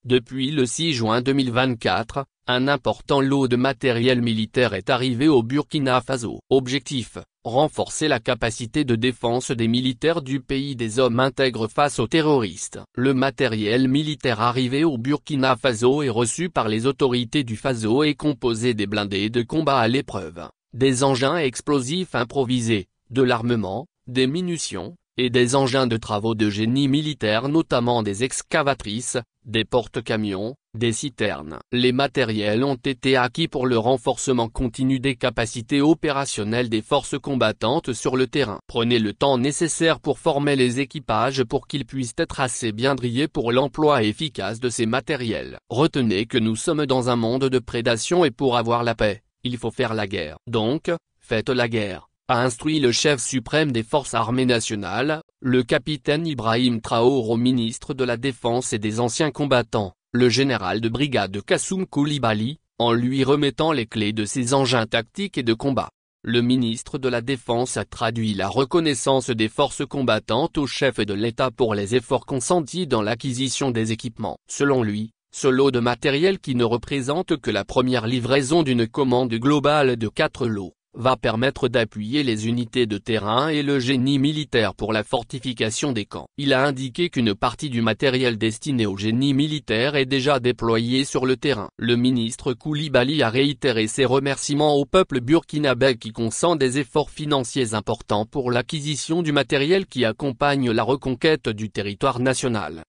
Depuis le 6 juin 2024, un important lot de matériel militaire est arrivé au Burkina Faso. Objectif: renforcer la capacité de défense des militaires du pays des hommes intègres face aux terroristes. Le matériel militaire arrivé au Burkina Faso et reçu par les autorités du Faso est composé des blindés de combat à l'épreuve, des engins explosifs improvisés, de l'armement, des munitions, et des engins de travaux de génie militaire, notamment des excavatrices, des porte-camions, des citernes. Les matériels ont été acquis pour le renforcement continu des capacités opérationnelles des forces combattantes sur le terrain. Prenez le temps nécessaire pour former les équipages pour qu'ils puissent être assez bien drillés pour l'emploi efficace de ces matériels. Retenez que nous sommes dans un monde de prédation et pour avoir la paix, il faut faire la guerre. Donc, faites la guerre, a instruit le chef suprême des forces armées nationales, le capitaine Ibrahim Traoré, au ministre de la Défense et des anciens combattants, le général de brigade Kassoum Koulibaly, en lui remettant les clés de ses engins tactiques et de combat. Le ministre de la Défense a traduit la reconnaissance des forces combattantes au chef de l'État pour les efforts consentis dans l'acquisition des équipements. Selon lui, ce lot de matériel, qui ne représente que la première livraison d'une commande globale de 4 lots, va permettre d'appuyer les unités de terrain et le génie militaire pour la fortification des camps. Il a indiqué qu'une partie du matériel destiné au génie militaire est déjà déployée sur le terrain. Le ministre Koulibaly a réitéré ses remerciements au peuple burkinabé qui consent des efforts financiers importants pour l'acquisition du matériel qui accompagne la reconquête du territoire national.